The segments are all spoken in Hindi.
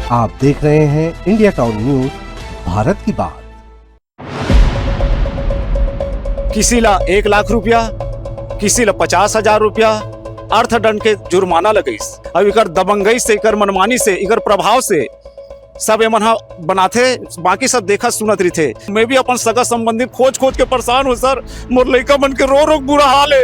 आप देख रहे हैं इंडिया टाउन न्यूज, भारत की बात। किसीला 1 लाख रुपया, किसीला 50,000 रुपया अर्थदंड के जुर्माना लगईस। अब इकर दबंगई से, इकर मनमानी से, इकर प्रभाव से सब एमन हा बनाथे, बाकी सब देखा सुनत रही थे। मैं भी अपन सगा संबंधी खोज खोज के परेशान हूँ सर। मोर लड़का मन के रो रो बुरा हाल है।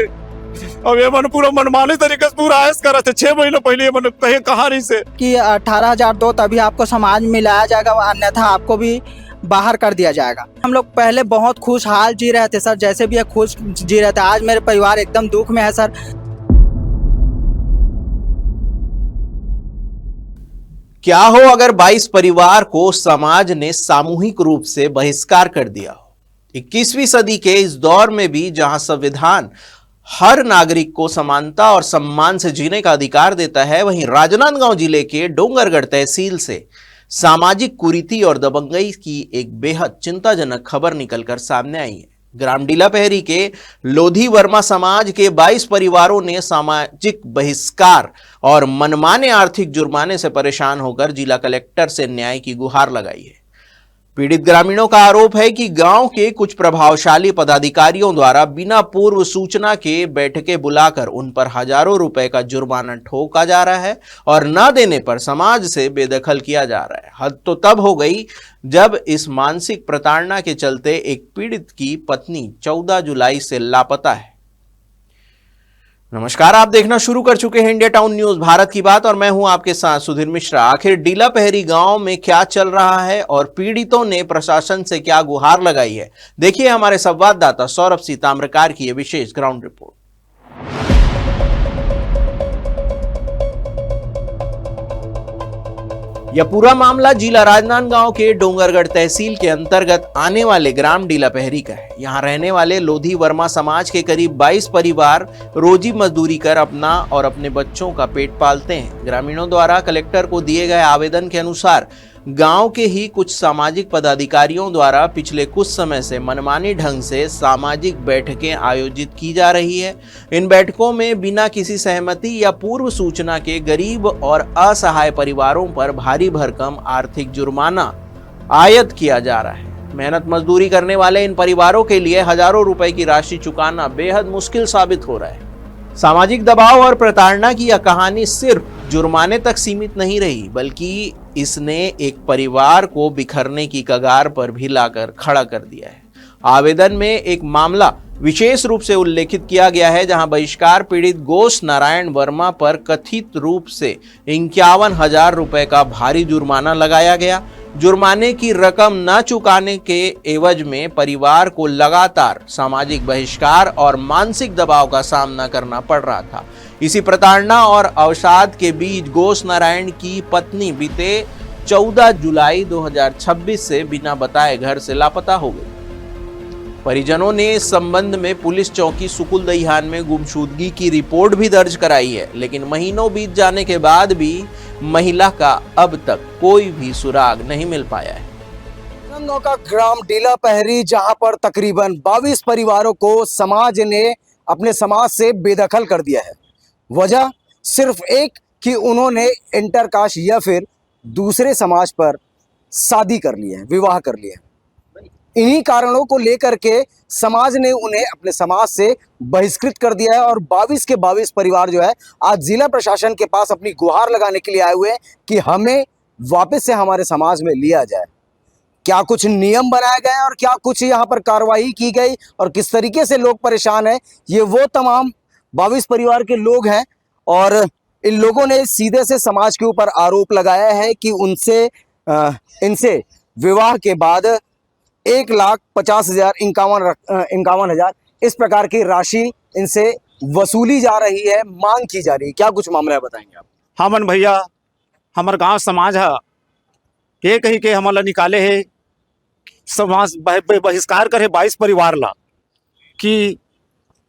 अब ये मन पूरा मनमानी तरीके से पूरा ऐस कर रहे थे। 6 महीने पहले ये मन कहे कहा नहीं से कि 18,000 दो तभी आपको समाज में मिलाया जाएगा, अन्यथा आपको भी बाहर कर दिया जाएगा। हम लोग पहले बहुत खुशहाल जी रहे थे सर, जैसे भी खुश जी रहे थे। आज मेरे परिवार एकदम दुख में है सर। क्या हो अगर 22 परिवार को समाज ने सामूहिक रूप से बहिष्कार कर दिया हो। 21वीं सदी के इस दौर में भी जहां संविधान हर नागरिक को समानता और सम्मान से जीने का अधिकार देता है, वहीं राजनांदगांव जिले के डोंगरगढ़ तहसील से सामाजिक कुरीति और दबंगई की एक बेहद चिंताजनक खबर निकलकर सामने आई है। ग्राम डीलापहरी के लोधी वर्मा समाज के 22 परिवारों ने सामाजिक बहिष्कार और मनमाने आर्थिक जुर्माने से परेशान होकर जिला कलेक्टर से न्याय की गुहार लगाई है। पीड़ित ग्रामीणों का आरोप है कि गांव के कुछ प्रभावशाली पदाधिकारियों द्वारा बिना पूर्व सूचना के बैठकें बुलाकर उन पर हजारों रुपए का जुर्माना ठोका जा रहा है और न देने पर समाज से बेदखल किया जा रहा है। हद तो तब हो गई जब इस मानसिक प्रताड़ना के चलते एक पीड़ित की पत्नी 14 जुलाई से लापता है। नमस्कार, आप देखना शुरू कर चुके हैं इंडिया टाउन न्यूज, भारत की बात, और मैं हूं आपके साथ सुधीर मिश्रा। आखिर डीलापहरी गांव में क्या चल रहा है और पीड़ितों ने प्रशासन से क्या गुहार लगाई है, देखिए हमारे संवाददाता सौरभ सी ताम्रकार की यह विशेष ग्राउंड रिपोर्ट। यह पूरा मामला जिला राजनांदगांव के डोंगरगढ़ तहसील के अंतर्गत आने वाले ग्राम डीलापहरी का है। यहाँ रहने वाले लोधी वर्मा समाज के करीब 22 परिवार रोजी मजदूरी कर अपना और अपने बच्चों का पेट पालते हैं। ग्रामीणों द्वारा कलेक्टर को दिए गए आवेदन के अनुसार गांव के ही कुछ सामाजिक पदाधिकारियों द्वारा पिछले कुछ समय से मनमानी ढंग से सामाजिक बैठकें आयोजित की जा रही है। इन बैठकों में बिना किसी सहमति या पूर्व सूचना के गरीब और असहाय परिवारों पर भारी भरकम आर्थिक जुर्माना आयत किया जा रहा है। मेहनत मजदूरी करने वाले इन परिवारों के लिए हजारों रुपए की राशि चुकाना बेहद मुश्किल साबित हो रहा है। सामाजिक दबाव और प्रताड़ना की यह कहानी सिर्फ जुर्माने तक सीमित नहीं रही, बल्कि इसने एक परिवार को बिखरने की कगार पर भी लाकर खड़ा कर दिया है। आवेदन में एक मामला विशेष रूप से उल्लेखित किया गया है, जहां बहिष्कार पीड़ित गोश नारायण वर्मा पर कथित रूप से 51,000 रुपए का भारी जुर्माना लगाया गया। जुर्माने की रकम न चुकाने के एवज में परिवार को लगातार सामाजिक बहिष्कार और मानसिक दबाव का सामना करना पड़ रहा था। इसी प्रताड़ना और अवसाद के बीच गोश नारायण की पत्नी बीते 14 जुलाई 2026 से बिना बताए घर से लापता हो गई। परिजनों ने इस संबंध में पुलिस चौकी सुकुल दहियान में गुमशुदगी की रिपोर्ट भी दर्ज कराई है, लेकिन महीनों बीत जाने के बाद भी महिला का अब तक कोई भी सुराग नहीं मिल पाया है। राजनांदगांव का ग्राम डीलापहरी, जहां पर तकरीबन 22 परिवारों को समाज ने अपने समाज से बेदखल कर दिया है। वजह सिर्फ एक कि उन्होंने इंटरकास्ट या फिर दूसरे समाज पर शादी कर ली है, विवाह कर लिया है। इन्हीं कारणों को लेकर के समाज ने उन्हें अपने समाज से बहिष्कृत कर दिया है और 22 के 22 परिवार जो है आज जिला प्रशासन के पास अपनी गुहार लगाने के लिए आए हुए हैं कि हमें वापस से हमारे समाज में लिया जाए। क्या कुछ नियम बनाए गए और क्या कुछ यहाँ पर कार्रवाई की गई और किस तरीके से लोग परेशान हैं, ये वो तमाम 22 परिवार के लोग हैं। और इन लोगों ने सीधे से समाज के ऊपर आरोप लगाया है कि इनसे विवाह के बाद 1,50,000 51,000 इस प्रकार की राशि इनसे वसूली जा रही है, मांग की जा रही है। क्या कुछ मामला है, बताएंगे आप? हाँ मन भैया, हमार गांव समाज है ये कही के हमारा निकाले है, समाज बहिष्कार करे 22 परिवार ला कि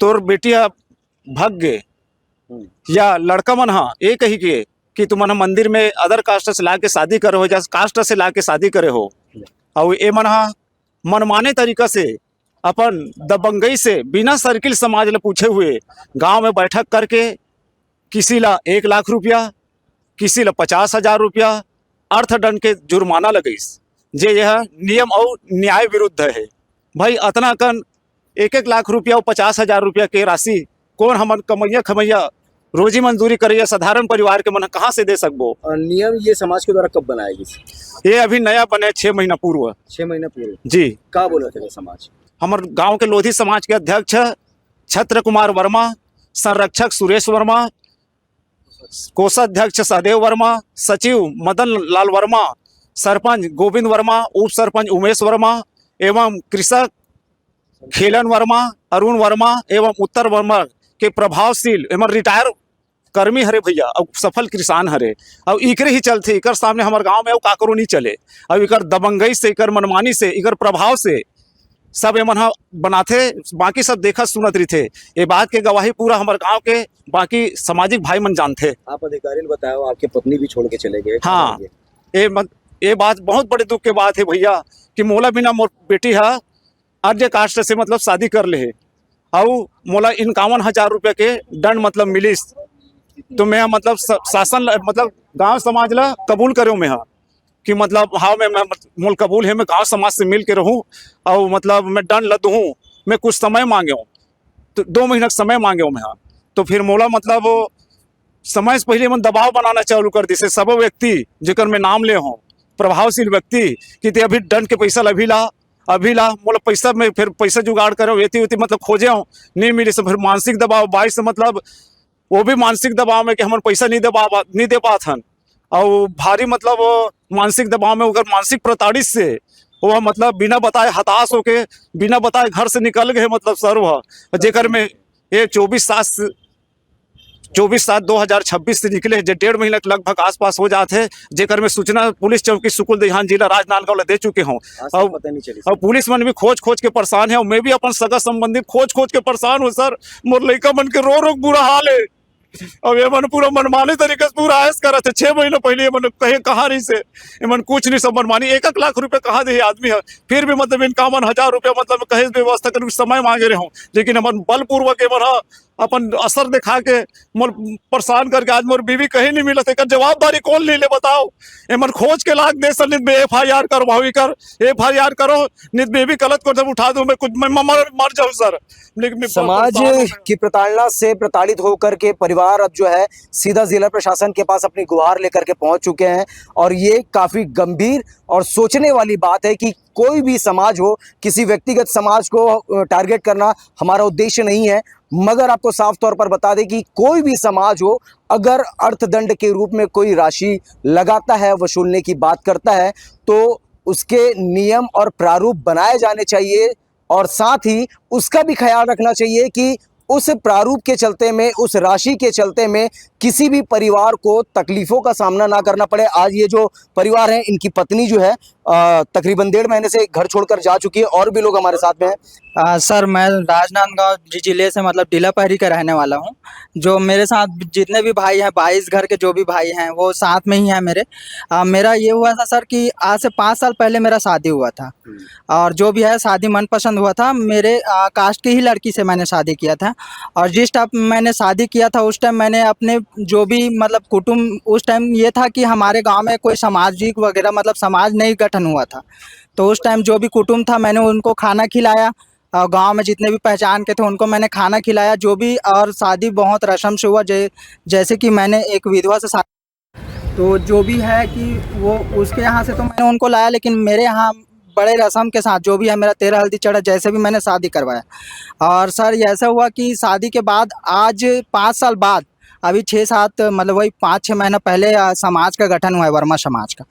तोर बेटिया भग गए या लड़का मन हा ये कही के कि तुम मंदिर में अदर कास्ट से ला के शादी करे हो या कास्ट से ला के शादी करे हो। और ये मन हा मनमाने तरीका से अपन दबंगई से बिना सर्किल समाज ले पूछे हुए गांव में बैठक करके किसी ला 1 लाख रुपया, किसी ला 50,000 रुपया अर्थदंड के जुर्माना लगीस जे यह नियम और न्याय विरुद्ध है। भाई अतना कन 1-1 लाख रुपया और 50,000 रुपया के राशि कौन हमन कमैया खमैया रोजी मंजूरी करिए साधारण परिवार के मन कहाँ से दे सकबो। नियम ये समाज के द्वारा कब बनाया गया? ये अभी नया बने 6 महीना पूर्व 6 महीने पूर्व। जी। का बोले थे समाज? हमारे गांव के लोधी समाज के अध्यक्ष छत्र कुमार वर्मा, संरक्षक सुरेश वर्मा, कोषाध्यक्ष सहदेव वर्मा, सचिव मदन लाल वर्मा, सरपंच गोविंद वर्मा, उप सरपंच उमेश वर्मा एवं कृषक खेलन वर्मा, अरुण वर्मा एवं उत्तर वर्मा के प्रभावशील एवं रिटायर कर्मी हरे भैया और सफल किसान हरे। और इकरे ही चलते इकर सामने हमारे गांव में काकरो नहीं चले। अब इकर दबंगई से, इकर मनमानी से, इकर प्रभाव से सब एमन ह बनाथे, बाकी सब देखा सुनत रही थे। ये बात के गवाही पूरा हमारे गांव के बाकी सामाजिक भाई मन जानते। आप अधिकारी ने बताया आपके पत्नी भी छोड़ के चले गए। हाँ, ये बात बहुत बड़े दुख के बात है भैया कि मोला बिना मोर बेटी है आर्य कास्ट से मतलब शादी कर ले और मोला 51,000 रुपया के दंड मतलब मिलिस। तो मैं मतलब शासन मतलब गांव समाज ला कबूल करो मैं कि मतलब हाँ मैं मोल कबूल है, मैं गांव समाज से मिल के रहूँ और मतलब मैं दंड लद हूँ। मैं कुछ समय मांगे हूँ, तो 2 महीना समय मांगे हूँ मैं। तो फिर मोला मतलब समय से पहले मन दबाव बनाना चालू कर दी से सब व्यक्ति जिकर मैं नाम ले हूँ प्रभावशील व्यक्ति कि ते अभी दंड के पैसा अभी ला मोला पैसा में फिर पैसा जुगाड़ करो वेती मतलब खोजे हूँ नहीं मिले से फिर मानसिक दबाव 22 से मतलब वो भी मानसिक दबाव में कि हम पैसा नहीं दे पात हन और भारी मतलब मानसिक दबाव में अगर मानसिक प्रताड़ित से वो मतलब बिना बताए हताश होके बिना बताए घर से निकल गए मतलब सर वह जेकर में ये 24/7/2026 से निकले जो 1.5 महीने के लगभग आसपास हो जाते हैं। जेकर में सूचना पुलिस चौकी सुकुल देहान जिला राजनांदगांव दे चुके हूँ और पुलिस मन भी खोज के परेशान है और मैं भी अपन सगा संबंधित खोज के परेशान हूँ। सर मोर लड़का मन के रो बुरा हाल है। अब ये मन पूरा मनमानी तरीके से पूरा ऐस करा थे। 6 महीने पहले मन कहे कहा नहीं से मन कुछ नहीं सब मनमानी 1-1 लाख रुपया कहा दे आदमी है फिर भी मतलब 51,000 रुपया मतलब कहे व्यवस्था कर समय मांगे रहे हूँ। लेकिन मन बलपूर्वक मन अपन असर दिखा के मोर परेशान करके आज मोर बीवी कहीं नहीं मिलत। एक जवाबदारी कौन ले बताओ। एमन खोज के लाग दे सर नित में FIR करवाओ कर FIR करो नित में भी गलत कर जब उठा दूं मैं कुछ मैं मर जाऊं सर। लेकिन समाज की प्रताड़ना से प्रताड़ित होकर के परिवार अब जो है सीधा जिला प्रशासन के पास अपनी गुहार लेकर के पहुंच चुके हैं और ये काफी गंभीर और सोचने वाली बात है कि कोई भी समाज हो किसी व्यक्तिगत समाज को टारगेट करना हमारा उद्देश्य नहीं है। मगर आपको साफ तौर पर बता दें कि कोई भी समाज हो अगर अर्थदंड के रूप में कोई राशि लगाता है वसूलने की बात करता है तो उसके नियम और प्रारूप बनाए जाने चाहिए और साथ ही उसका भी ख्याल रखना चाहिए कि उस प्रारूप के चलते में उस राशि के चलते में किसी भी परिवार को तकलीफों का सामना ना करना पड़े। आज ये जो परिवार है इनकी पत्नी जो है तकरीबन 1.5 महीने से घर छोड़कर जा चुकी है और भी लोग हमारे साथ में हैं। सर मैं राजनांदगांव जिले से मतलब डीला पहरी का रहने वाला हूं। जो मेरे साथ जितने भी भाई हैं 22 घर के जो भी भाई हैं वो साथ में ही हैं मेरे। मेरा ये हुआ था सर कि आज से 5 साल पहले मेरा शादी हुआ था और जो भी है शादी मनपसंद हुआ था। मेरे कास्ट की ही लड़की से मैंने शादी किया था और जिस टाइम मैंने शादी किया था उस टाइम मैंने अपने जो भी मतलब कुटुंब उस टाइम ये था कि हमारे गाँव में कोई सामाजिक वगैरह मतलब समाज नहीं गठन हुआ था। तो उस टाइम जो भी कुटुंब था मैंने उनको खाना खिलाया और गांव में जितने भी पहचान के थे उनको मैंने खाना खिलाया जो भी। और शादी बहुत रस्म से हुआ जैसे कि मैंने एक विधवा से शादी तो जो भी है कि वो उसके यहाँ से तो मैंने उनको लाया लेकिन मेरे यहाँ बड़े रस्म के साथ जो भी है मेरा 13 हल्दी चढ़ा जैसे भी मैंने शादी करवाया। और सर ऐसा हुआ कि शादी के बाद आज 5 साल बाद अभी 6-7 मतलब वही 5-6 महीना पहले समाज का गठन हुआ है वर्मा समाज का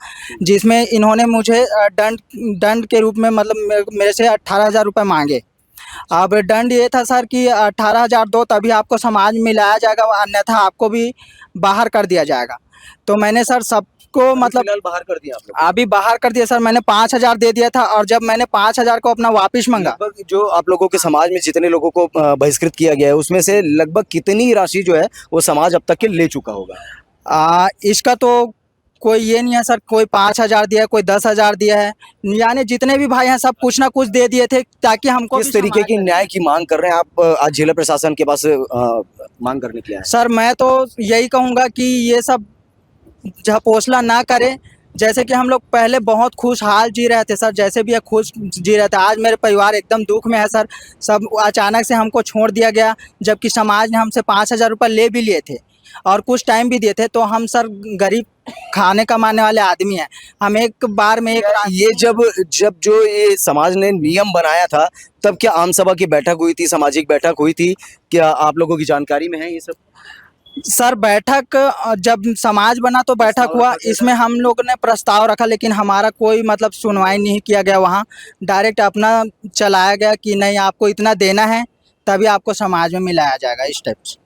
जिसमें इन्होंने मुझे दंड के रूप में मतलब मेरे से 18,000 रुपये मांगे। अब दंड ये था सर कि 18,000 दो तभी आपको समाज में लाया जाएगा अन्यथा आपको भी बाहर कर दिया जाएगा। तो मैंने सर सबको मतलब बाहर कर दिया आप लोग? अभी बाहर कर दिया सर। मैंने 5,000 दे दिया था और जब मैंने 5,000 को अपना वापिस मांगा। जो आप लोगों के समाज में जितने लोगों को बहिष्कृत किया गया है उसमें से लगभग कितनी राशि जो है वो समाज अब तक के ले चुका होगा? इसका तो कोई ये नहीं है सर, कोई 5,000 दिया है, कोई 10,000 दिया है, यानी जितने भी भाई हैं सब कुछ ना कुछ दे दिए थे ताकि हमको किस तरीके की न्याय की मांग कर रहे हैं आप आज जिला प्रशासन के पास मांग करने के लिए? सर मैं तो यही कहूँगा कि ये सब जहाँ पोसला ना करे जैसे कि हम लोग पहले बहुत खुशहाल जी रहे थे सर, जैसे भी है खुश जी रहे थे। आज मेरे परिवार एकदम दुख में है सर। सब अचानक से हमको छोड़ दिया गया, जबकि समाज ने हमसे 5,000 रुपये ले भी लिए थे और कुछ टाइम भी दिए थे। तो हम सर गरीब खाने कमाने वाले आदमी हैं। हम एक बार में एक ये जब जब जो ये समाज ने नियम बनाया था, तब क्या आम सभा की बैठक हुई थी, सामाजिक बैठक हुई थी? क्या आप लोगों की जानकारी में है ये सब? सर बैठक जब समाज बना तो बैठक हुआ, इसमें हम लोग ने प्रस्ताव रखा, लेकिन हमारा कोई मतलब सुनवाई नहीं किया गया। वहाँ डायरेक्ट अपना चलाया गया कि नहीं आपको इतना देना है तभी आपको समाज में मिलाया जाएगा, इस टाइप से।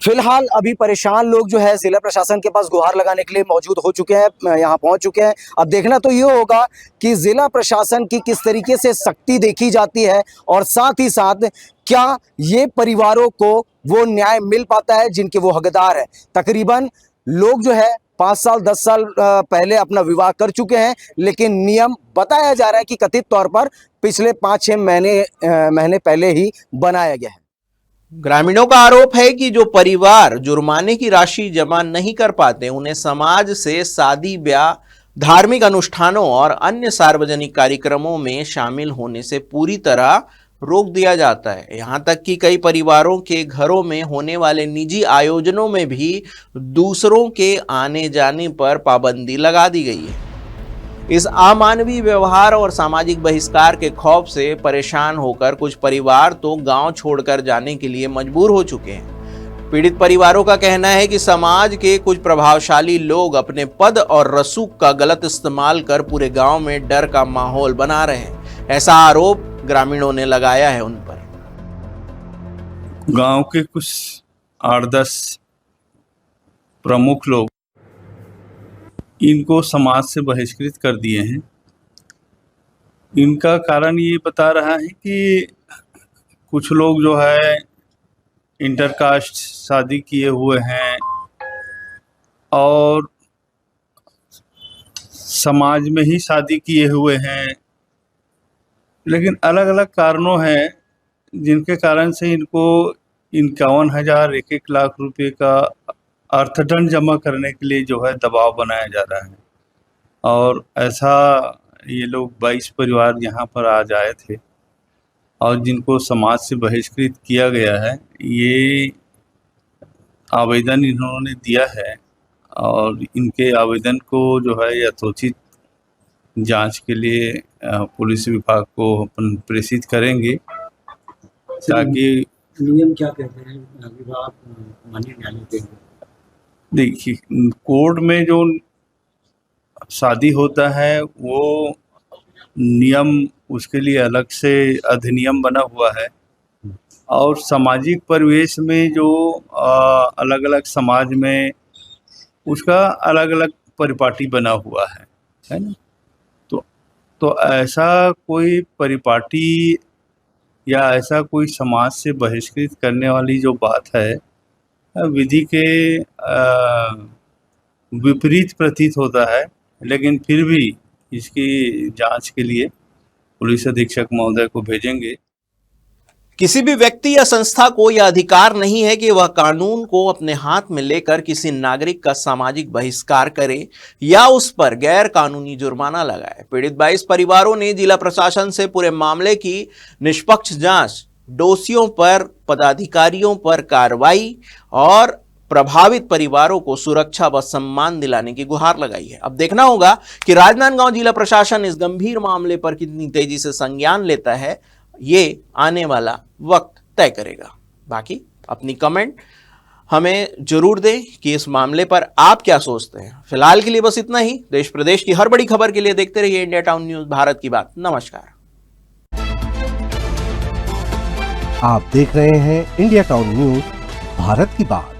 फिलहाल अभी परेशान लोग जो है जिला प्रशासन के पास गुहार लगाने के लिए मौजूद हो चुके हैं, यहाँ पहुंच चुके हैं। अब देखना तो ये होगा कि जिला प्रशासन की किस तरीके से सख्ती देखी जाती है और साथ ही साथ क्या ये परिवारों को वो न्याय मिल पाता है जिनके वो हकदार है। तकरीबन लोग जो है 5 साल 10 साल पहले अपना विवाह कर चुके हैं, लेकिन नियम बताया जा रहा है कि कथित तौर पर पिछले 5-6 महीने पहले ही बनाया गया है। ग्रामीणों का आरोप है कि जो परिवार जुर्माने की राशि जमा नहीं कर पाते, उन्हें समाज से शादी ब्याह, धार्मिक अनुष्ठानों और अन्य सार्वजनिक कार्यक्रमों में शामिल होने से पूरी तरह रोक दिया जाता है। यहां तक कि कई परिवारों के घरों में होने वाले निजी आयोजनों में भी दूसरों के आने जाने पर पाबंदी लगा दी गई है। इस अमानवीय व्यवहार और सामाजिक बहिष्कार के खौफ से परेशान होकर कुछ परिवार तो गांव छोड़कर जाने के लिए मजबूर हो चुके हैं। पीड़ित परिवारों का कहना है कि समाज के कुछ प्रभावशाली लोग अपने पद और रसूख का गलत इस्तेमाल कर पूरे गांव में डर का माहौल बना रहे हैं। ऐसा आरोप ग्रामीणों ने लगाया है उन पर। गांव के कुछ 8-10 प्रमुख लोग इनको समाज से बहिष्कृत कर दिए हैं। इनका कारण ये बता रहा है कि कुछ लोग जो है इंटरकास्ट शादी किए हुए हैं और समाज में ही शादी किए हुए हैं, लेकिन अलग अलग कारणों हैं जिनके कारण से इनको 51,000 1-1 लाख रुपए का अर्थदंड जमा करने के लिए जो है दबाव बनाया जा रहा है। और ऐसा ये लोग 22 परिवार यहाँ पर आज आए थे और जिनको समाज से बहिष्कृत किया गया है, ये आवेदन इन्होंने दिया है और इनके आवेदन को जो है यथोचित जांच के लिए पुलिस विभाग को अपन प्रेषित करेंगे, ताकि नियम क्या कहते हैं विभाग मान्य न्यायालय के? देखिए, कोर्ट में जो शादी होता है वो नियम उसके लिए अलग से अधिनियम बना हुआ है और सामाजिक परिवेश में जो अलग अलग समाज में उसका अलग अलग परिपाटी बना हुआ है ना। तो ऐसा कोई परिपाटी या ऐसा कोई समाज से बहिष्कृत करने वाली जो बात है, विधि के विपरीत प्रतीत होता है, लेकिन फिर भी इसकी जांच के लिए पुलिस अधीक्षक महोदय को भेजेंगे। किसी भी व्यक्ति या संस्था को यह अधिकार नहीं है कि वह कानून को अपने हाथ में लेकर किसी नागरिक का सामाजिक बहिष्कार करे या उस पर गैर कानूनी जुर्माना लगाए। पीड़ित 22 परिवारों ने जिला प्रशासन से पूरे मामले की निष्पक्ष जांच, दोषियों पर, पदाधिकारियों पर कार्रवाई और प्रभावित परिवारों को सुरक्षा व सम्मान दिलाने की गुहार लगाई है। अब देखना होगा कि राजनांदगांव जिला प्रशासन इस गंभीर मामले पर कितनी तेजी से संज्ञान लेता है, ये आने वाला वक्त तय करेगा। बाकी अपनी कमेंट हमें जरूर दें कि इस मामले पर आप क्या सोचते हैं। फिलहाल के लिए बस इतना ही। देश प्रदेश की हर बड़ी खबर के लिए देखते रहिए इंडिया टाउन न्यूज, भारत की बात। नमस्कार। आप देख रहे हैं इंडिया टाउन न्यूज, भारत की बात।